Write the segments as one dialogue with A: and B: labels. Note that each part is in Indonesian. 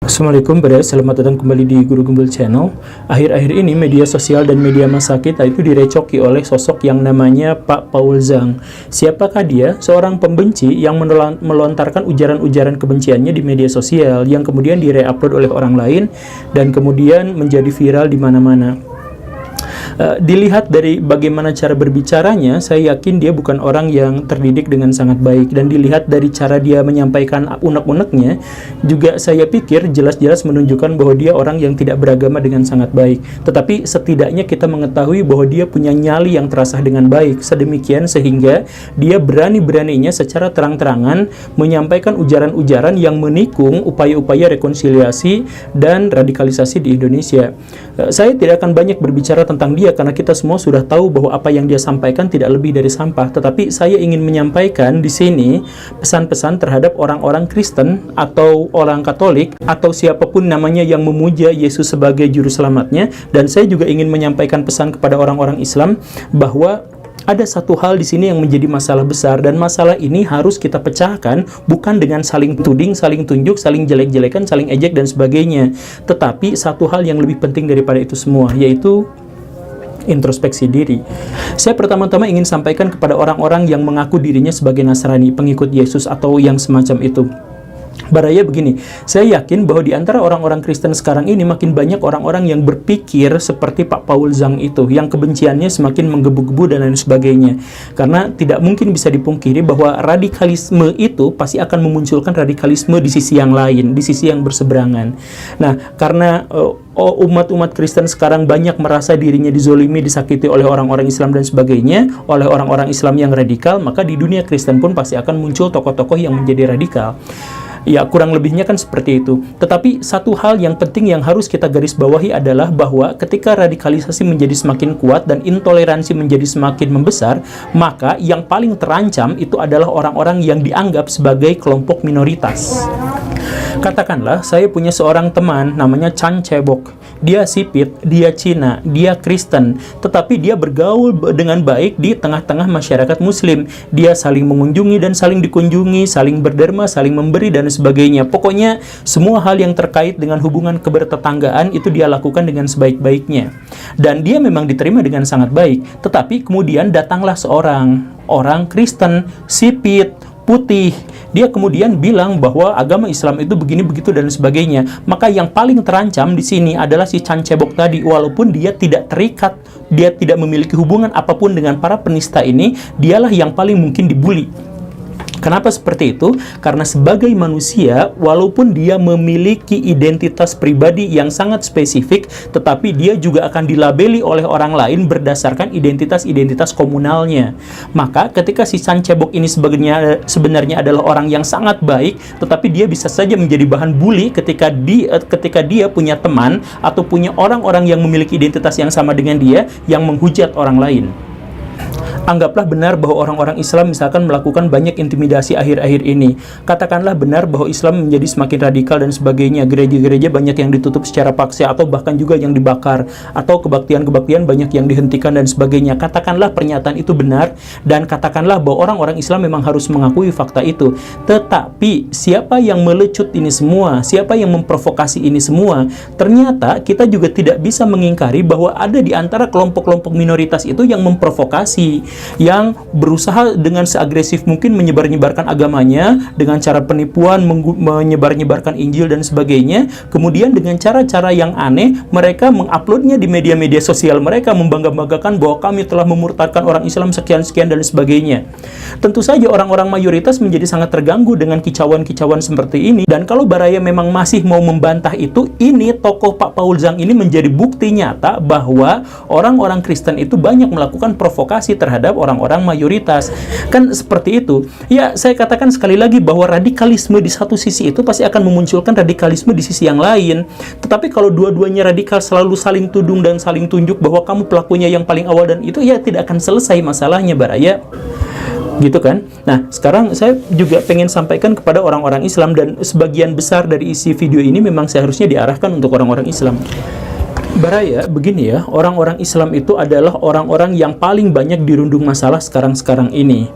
A: Assalamualaikum, selamat datang kembali di Guru Gembul Channel. Akhir-akhir ini media sosial dan media massa kita itu direcoki oleh sosok yang namanya Pak Paul Zhang. Siapakah dia? Seorang pembenci yang melontarkan ujaran-ujaran kebenciannya di media sosial yang kemudian di-reupload oleh orang lain dan kemudian menjadi viral di mana-mana. Dilihat dari bagaimana cara berbicaranya, saya yakin dia bukan orang yang terdidik dengan sangat baik, dan dilihat dari cara dia menyampaikan unek-uneknya juga saya pikir jelas-jelas menunjukkan bahwa dia orang yang tidak beragama dengan sangat baik. Tetapi setidaknya kita mengetahui bahwa dia punya nyali yang terasah dengan baik, sedemikian sehingga dia berani-beraninya secara terang-terangan menyampaikan ujaran-ujaran yang menikung upaya-upaya rekonsiliasi dan radikalisasi di Indonesia. Saya tidak akan banyak berbicara tentang dia karena kita semua sudah tahu bahwa apa yang dia sampaikan tidak lebih dari sampah. Tetapi saya ingin menyampaikan di sini pesan-pesan terhadap orang-orang Kristen atau orang Katolik atau siapapun namanya yang memuja Yesus sebagai juru selamatnya. Dan saya juga ingin menyampaikan pesan kepada orang-orang Islam bahwa ada satu hal di sini yang menjadi masalah besar, dan masalah ini harus kita pecahkan bukan dengan saling tuding, saling tunjuk, saling jelek-jelekan, saling ejek dan sebagainya. Tetapi satu hal yang lebih penting daripada itu semua, yaitu introspeksi diri. Saya pertama-tama ingin sampaikan kepada orang-orang yang mengaku dirinya sebagai Nasrani, pengikut Yesus atau yang semacam itu. Baraya begini, saya yakin bahwa di antara orang-orang Kristen sekarang ini makin banyak orang-orang yang berpikir seperti Pak Paul Zhang itu, yang kebenciannya semakin menggebu-gebu dan lain sebagainya. Karena tidak mungkin bisa dipungkiri bahwa radikalisme itu pasti akan memunculkan radikalisme di sisi yang lain, di sisi yang berseberangan. Nah, karena umat-umat Kristen sekarang banyak merasa dirinya dizolimi, disakiti oleh orang-orang Islam dan sebagainya, oleh orang-orang Islam yang radikal, maka di dunia Kristen pun pasti akan muncul tokoh-tokoh yang menjadi radikal. Ya, kurang lebihnya kan seperti itu. Tetapi satu hal yang penting yang harus kita garis bawahi adalah bahwa ketika radikalisasi menjadi semakin kuat dan intoleransi menjadi semakin membesar, maka yang paling terancam itu adalah orang-orang yang dianggap sebagai kelompok minoritas. Katakanlah, saya punya seorang teman namanya Chan Cebok. Dia sipit, dia Cina, dia Kristen, tetapi dia bergaul dengan baik di tengah-tengah masyarakat Muslim. Dia saling mengunjungi dan saling dikunjungi, saling berderma, saling memberi, dan sebagainya. Pokoknya, semua hal yang terkait dengan hubungan kebertetanggaan itu dia lakukan dengan sebaik-baiknya. Dan dia memang diterima dengan sangat baik. Tetapi kemudian datanglah seorang orang Kristen, sipit, putih. Dia kemudian bilang bahwa agama Islam itu begini begitu dan sebagainya. Maka yang paling terancam di sini adalah si Chan Cebok tadi. Walaupun dia tidak terikat, dia tidak memiliki hubungan apapun dengan para penista ini, dialah yang paling mungkin dibully. Kenapa seperti itu? Karena sebagai manusia, walaupun dia memiliki identitas pribadi yang sangat spesifik, tetapi dia juga akan dilabeli oleh orang lain berdasarkan identitas-identitas komunalnya. Maka ketika si Chan Cebok ini sebenarnya adalah orang yang sangat baik, tetapi dia bisa saja menjadi bahan bully ketika dia punya teman atau punya orang-orang yang memiliki identitas yang sama dengan dia yang menghujat orang lain. Anggaplah benar bahwa orang-orang Islam misalkan melakukan banyak intimidasi akhir-akhir ini. Katakanlah benar bahwa Islam menjadi semakin radikal dan sebagainya. Gereja-gereja banyak yang ditutup secara paksa atau bahkan juga yang dibakar. Atau kebaktian-kebaktian banyak yang dihentikan dan sebagainya. Katakanlah pernyataan itu benar dan katakanlah bahwa orang-orang Islam memang harus mengakui fakta itu. Tetapi siapa yang melecut ini semua? Siapa yang memprovokasi ini semua? Ternyata kita juga tidak bisa mengingkari bahwa ada di antara kelompok-kelompok minoritas itu yang memprovokasi, yang berusaha dengan seagresif mungkin menyebar-nyebarkan agamanya dengan cara penipuan, menyebar-nyebarkan Injil dan sebagainya. Kemudian dengan cara-cara yang aneh, mereka menguploadnya di media-media sosial mereka, membangga-banggakan bahwa kami telah memurtadkan orang Islam sekian-sekian dan sebagainya. Tentu saja orang-orang mayoritas menjadi sangat terganggu dengan kicauan-kicauan seperti ini. Dan kalau Baraya memang masih mau membantah itu, ini tokoh Pak Paul Zhang ini menjadi bukti nyata bahwa orang-orang Kristen itu banyak melakukan provokasi terhadap orang-orang mayoritas. Kan seperti itu. Ya, saya katakan sekali lagi bahwa radikalisme di satu sisi itu pasti akan memunculkan radikalisme di sisi yang lain. Tetapi kalau dua-duanya radikal selalu saling tudung dan saling tunjuk bahwa kamu pelakunya yang paling awal dan itu, ya tidak akan selesai masalahnya, Baraya. Gitu kan? Nah, sekarang saya juga pengen sampaikan kepada orang-orang Islam, dan sebagian besar dari isi video ini memang seharusnya diarahkan untuk orang-orang Islam. Baraya, begini ya, orang-orang Islam itu adalah orang-orang yang paling banyak dirundung masalah sekarang-sekarang ini.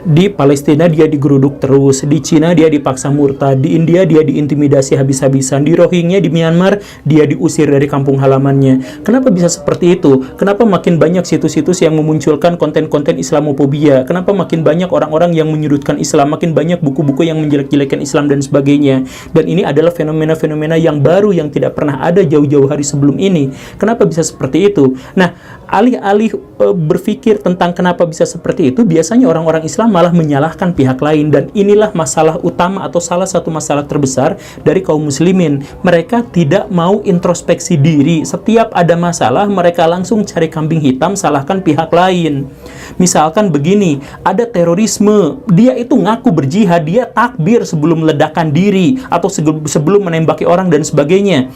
A: Di Palestina dia digeruduk terus, di Cina dia dipaksa murtad, di India dia diintimidasi habis-habisan, di Rohingya di Myanmar dia diusir dari kampung halamannya. Kenapa bisa seperti itu? Kenapa makin banyak situs-situs yang memunculkan konten-konten Islamofobia? Kenapa makin banyak orang-orang yang menyudutkan Islam, makin banyak buku-buku yang menjelek-jelekan Islam dan sebagainya? Dan ini adalah fenomena-fenomena yang baru yang tidak pernah ada jauh-jauh hari sebelum ini. Kenapa bisa seperti itu? Nah, alih-alih berpikir tentang kenapa bisa seperti itu, biasanya orang-orang Islam malah menyalahkan pihak lain, dan inilah masalah utama atau salah satu masalah terbesar dari kaum muslimin. Mereka tidak mau introspeksi diri. Setiap ada masalah, mereka langsung cari kambing hitam, salahkan pihak lain. Misalkan begini, ada terorisme, dia itu ngaku berjihad, dia takbir sebelum meledakan diri atau sebelum menembaki orang dan sebagainya.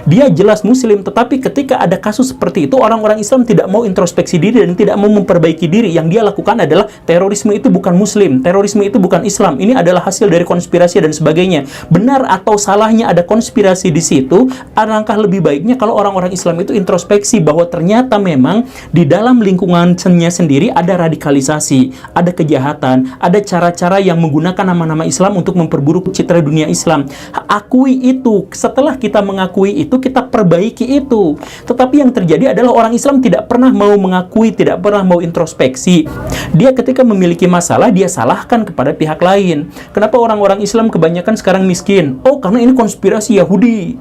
A: Dia jelas muslim, tetapi ketika ada kasus seperti itu, orang-orang Islam tidak mau introspeksi diri dan tidak mau memperbaiki diri. Yang dia lakukan adalah terorisme itu bukan muslim, terorisme itu bukan Islam, ini adalah hasil dari konspirasi dan sebagainya. Benar atau salahnya ada konspirasi di situ, alangkah lebih baiknya kalau orang-orang Islam itu introspeksi bahwa ternyata memang di dalam lingkungannya sendiri ada radikalisasi, ada kejahatan, ada cara-cara yang menggunakan nama-nama Islam untuk memperburuk citra dunia Islam. Akui itu. Setelah kita mengakui itu, kita perbaiki itu. Tetapi yang terjadi adalah orang Islam tidak pernah mau mengakui, tidak pernah mau introspeksi. Dia ketika memiliki masalah, dia salahkan kepada pihak lain. Kenapa orang-orang Islam kebanyakan sekarang miskin? Oh, karena ini konspirasi Yahudi.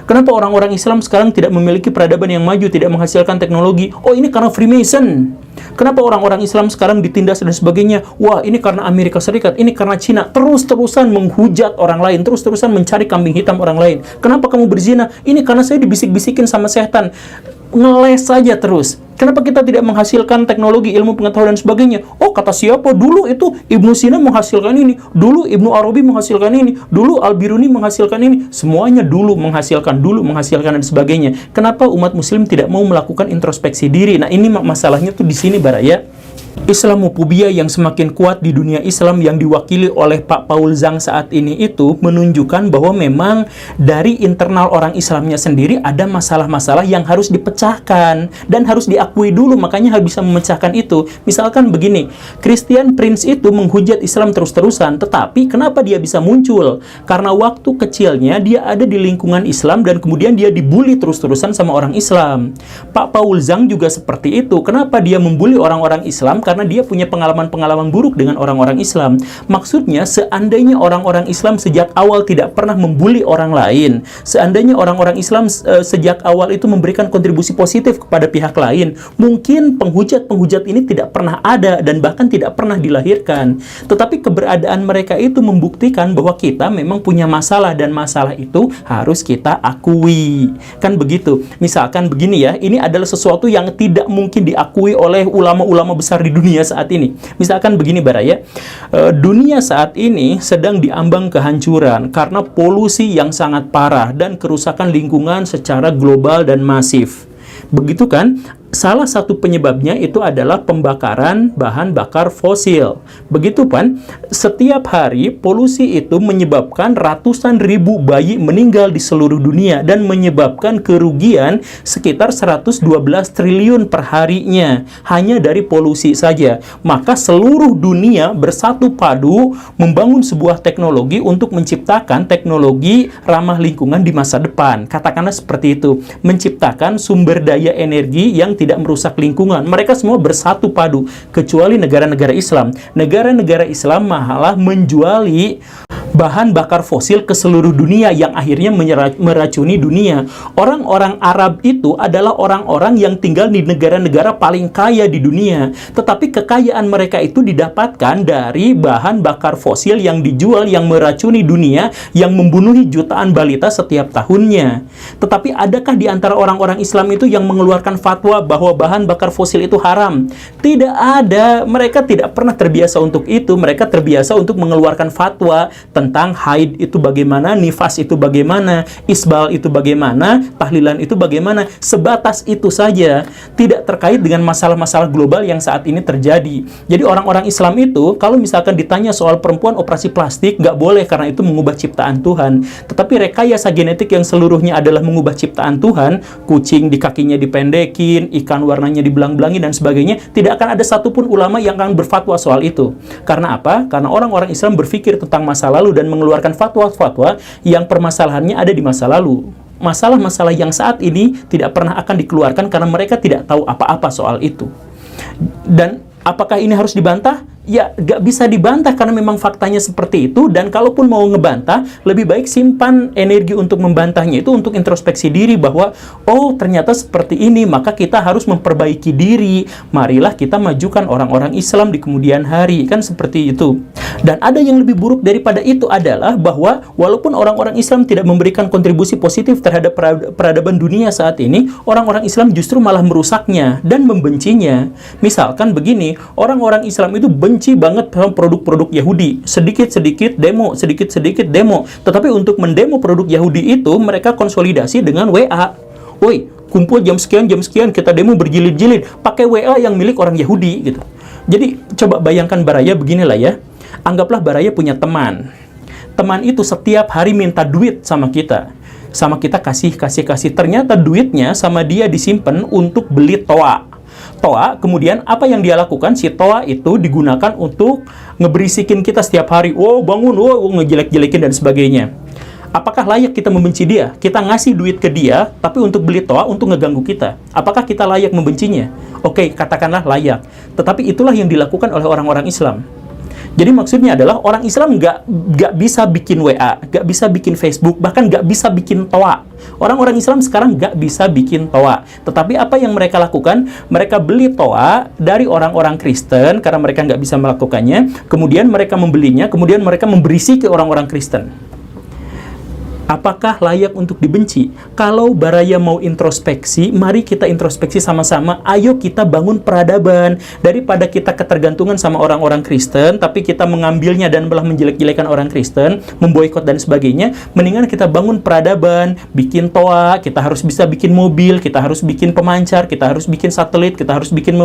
A: Kenapa orang-orang Islam sekarang tidak memiliki peradaban yang maju, tidak menghasilkan teknologi? Oh, ini karena Freemason. Kenapa orang-orang Islam sekarang ditindas dan sebagainya? Wah, ini karena Amerika Serikat, ini karena Cina. Terus-terusan menghujat orang lain, terus-terusan mencari kambing hitam orang lain. Kenapa kamu berzina? Ini karena saya dibisik-bisikin sama setan. Ngeles saja terus. Kenapa kita tidak menghasilkan teknologi, ilmu pengetahuan dan sebagainya? Oh, kata siapa? Dulu itu Ibnu Sina menghasilkan ini, dulu Ibnu Arabi menghasilkan ini, dulu Al-Biruni menghasilkan ini. Semuanya dulu menghasilkan dan sebagainya. Kenapa umat muslim tidak mau melakukan introspeksi diri? Nah, ini masalahnya tuh di sini, Baraya. Islamofobia yang semakin kuat di dunia Islam yang diwakili oleh Pak Paul Zhang saat ini itu menunjukkan bahwa memang dari internal orang Islamnya sendiri ada masalah-masalah yang harus dipecahkan dan harus diakui dulu, makanya harus bisa memecahkan itu. Misalkan begini, Christian Prince itu menghujat Islam terus-terusan, tetapi kenapa dia bisa muncul? Karena waktu kecilnya dia ada di lingkungan Islam dan kemudian dia dibully terus-terusan sama orang Islam. Pak Paul Zhang juga seperti itu. Kenapa dia membuli orang-orang Islam? Karena dia punya pengalaman-pengalaman buruk dengan orang-orang Islam. Maksudnya, seandainya orang-orang Islam sejak awal tidak pernah membuli orang lain, seandainya orang-orang Islam sejak awal itu memberikan kontribusi positif kepada pihak lain, mungkin penghujat-penghujat ini tidak pernah ada dan bahkan tidak pernah dilahirkan. Tetapi keberadaan mereka itu membuktikan bahwa kita memang punya masalah dan masalah itu harus kita akui. Kan begitu. Misalkan begini ya, ini adalah sesuatu yang tidak mungkin diakui oleh ulama-ulama besar di dunia saat ini. Misalkan begini, Baraya, dunia saat ini sedang diambang kehancuran karena polusi yang sangat parah dan kerusakan lingkungan secara global dan masif. Begitu kan? Salah satu penyebabnya itu adalah pembakaran bahan bakar fosil. Begitu kan? Setiap hari polusi itu menyebabkan ratusan ribu bayi meninggal di seluruh dunia dan menyebabkan kerugian sekitar 112 triliun per harinya hanya dari polusi saja. Maka seluruh dunia bersatu padu membangun sebuah teknologi untuk menciptakan teknologi ramah lingkungan di masa depan. Katakanlah seperti itu, menciptakan sumber daya energi yang tidak merusak lingkungan. Mereka semua bersatu padu, kecuali negara-negara Islam. Negara-negara Islam malah menjuali bahan bakar fosil ke seluruh dunia yang akhirnya meracuni dunia. Orang-orang Arab itu adalah orang-orang yang tinggal di negara-negara paling kaya di dunia. Tetapi kekayaan mereka itu didapatkan dari bahan bakar fosil yang dijual, yang meracuni dunia, yang membunuhi jutaan balita setiap tahunnya. Tetapi adakah di antara orang-orang Islam itu yang mengeluarkan fatwa bahwa bahan bakar fosil itu haram? Tidak ada. Mereka tidak pernah terbiasa untuk itu. Mereka terbiasa untuk mengeluarkan fatwa tentang haid itu bagaimana, nifas itu bagaimana, isbal itu bagaimana, tahlilan itu bagaimana. Sebatas itu saja, tidak terkait dengan masalah-masalah global yang saat ini terjadi. Jadi orang-orang Islam itu, kalau misalkan ditanya soal perempuan operasi plastik, nggak boleh karena itu mengubah ciptaan Tuhan. Tetapi rekayasa genetik yang seluruhnya adalah mengubah ciptaan Tuhan, kucing di kakinya dipendekin, ikan warnanya dibelang-belangi dan sebagainya, tidak akan ada satupun ulama yang akan berfatwa soal itu. Karena apa? Karena orang-orang Islam berpikir tentang masa lalu dan mengeluarkan fatwa-fatwa yang permasalahannya ada di masa lalu. Masalah-masalah yang saat ini tidak pernah akan dikeluarkan karena mereka tidak tahu apa-apa soal itu. Dan apakah ini harus dibantah? Ya, gak bisa dibantah karena memang faktanya seperti itu. Dan kalaupun mau ngebantah, lebih baik simpan energi untuk membantahnya itu untuk introspeksi diri bahwa, oh ternyata seperti ini, maka kita harus memperbaiki diri. Marilah kita majukan orang-orang Islam di kemudian hari. Kan seperti itu. Dan ada yang lebih buruk daripada itu adalah bahwa walaupun orang-orang Islam tidak memberikan kontribusi positif terhadap peradaban dunia saat ini, orang-orang Islam justru malah merusaknya dan membencinya. Misalkan begini, orang-orang Islam itu benci banget sama produk-produk Yahudi. Sedikit-sedikit demo, sedikit-sedikit demo. Tetapi untuk mendemo produk Yahudi itu, mereka konsolidasi dengan WA. Woi, kumpul jam sekian, kita demo berjilid-jilid. Pakai WA yang milik orang Yahudi, gitu. Jadi, coba bayangkan Baraya beginilah ya. Anggaplah Baraya punya teman. Teman itu setiap hari minta duit sama kita. Sama kita kasih. Ternyata duitnya sama dia disimpan untuk beli toa. Kemudian apa yang dia lakukan? Si toa itu digunakan untuk ngeberisikin kita setiap hari. Oh, bangun, ngejelek-jelekin dan sebagainya. Apakah layak kita membenci dia? Kita ngasih duit ke dia, tapi untuk beli toa, untuk ngeganggu kita. Apakah kita layak membencinya? Oke, katakanlah layak. Tetapi itulah yang dilakukan oleh orang-orang Islam. Jadi maksudnya adalah orang Islam nggak bisa bikin WA, nggak bisa bikin Facebook, bahkan nggak bisa bikin toa. Orang-orang Islam sekarang nggak bisa bikin toa. Tetapi apa yang mereka lakukan? Mereka beli toa dari orang-orang Kristen karena mereka nggak bisa melakukannya. Kemudian mereka membelinya, kemudian mereka memberisi ke orang-orang Kristen. Apakah layak untuk dibenci? Kalau Baraya mau introspeksi, mari kita introspeksi sama-sama. Ayo kita bangun peradaban. Daripada kita ketergantungan sama orang-orang Kristen, tapi kita mengambilnya dan malah menjelek-jelekan orang Kristen, memboikot dan sebagainya, mendingan kita bangun peradaban, bikin toa, kita harus bisa bikin mobil, kita harus bikin pemancar, kita harus bikin satelit, kita harus bikin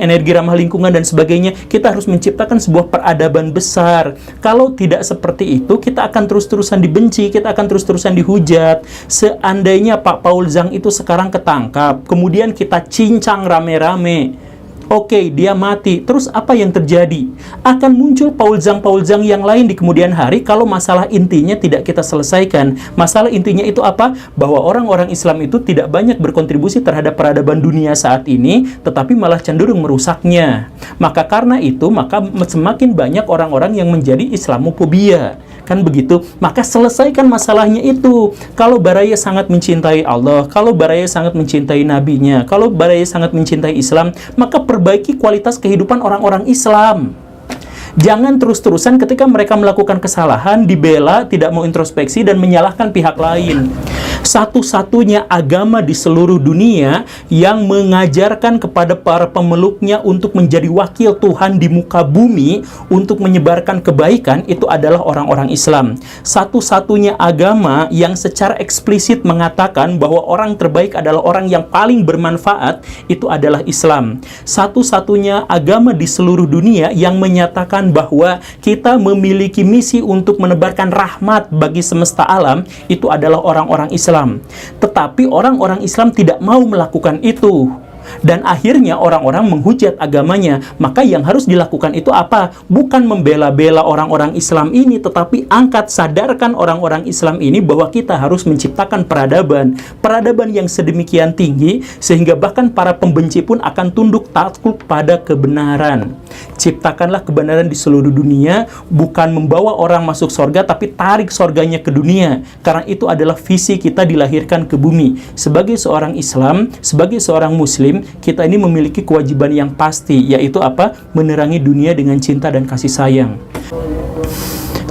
A: energi ramah lingkungan dan sebagainya. Kita harus menciptakan sebuah peradaban besar. Kalau tidak seperti itu, kita akan terus-terusan dibenci, kita akan terus-terusan dihujat. Seandainya Pak Paul Zhang itu sekarang ketangkap, kemudian kita cincang rame-rame, oke, dia mati. Terus apa yang terjadi? Akan muncul Paul Zhang yang lain di kemudian hari kalau masalah intinya tidak kita selesaikan. Masalah intinya itu apa? Bahwa orang-orang Islam itu tidak banyak berkontribusi terhadap peradaban dunia saat ini, tetapi malah cenderung merusaknya. Maka karena itu, maka semakin banyak orang-orang yang menjadi Islamofobia. Kan begitu? Maka selesaikan masalahnya itu. Kalau Baraya sangat mencintai Allah, kalau Baraya sangat mencintai nabinya, kalau Baraya sangat mencintai Islam, maka perbaiki kualitas kehidupan orang-orang Islam. Jangan terus-terusan ketika mereka melakukan kesalahan, dibela, tidak mau introspeksi, dan menyalahkan pihak lain. Satu-satunya agama di seluruh dunia yang mengajarkan kepada para pemeluknya untuk menjadi wakil Tuhan di muka bumi untuk menyebarkan kebaikan, itu adalah orang-orang Islam. Satu-satunya agama yang secara eksplisit mengatakan bahwa orang terbaik adalah orang yang paling bermanfaat, itu adalah Islam. Satu-satunya agama di seluruh dunia yang menyatakan bahwa kita memiliki misi untuk menebarkan rahmat bagi semesta alam, itu adalah orang-orang Islam. Tetapi orang-orang Islam tidak mau melakukan itu. Dan akhirnya orang-orang menghujat agamanya. Maka yang harus dilakukan itu apa? Bukan membela-bela orang-orang Islam ini, tetapi angkat, sadarkan orang-orang Islam ini bahwa kita harus menciptakan peradaban. Peradaban yang sedemikian tinggi, sehingga bahkan para pembenci pun akan tunduk takluk pada kebenaran. Ciptakanlah kebenaran di seluruh dunia, bukan membawa orang masuk sorga, tapi tarik sorganya ke dunia. Karena itu adalah visi kita dilahirkan ke bumi. Sebagai seorang Islam, sebagai seorang Muslim, kita ini memiliki kewajiban yang pasti, yaitu apa? Menerangi dunia dengan cinta dan kasih sayang.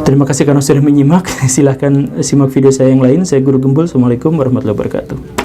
A: Terima kasih karena sudah menyimak. Silahkan simak video saya yang lain. Saya Guru Gembul. Assalamualaikum warahmatullahi wabarakatuh.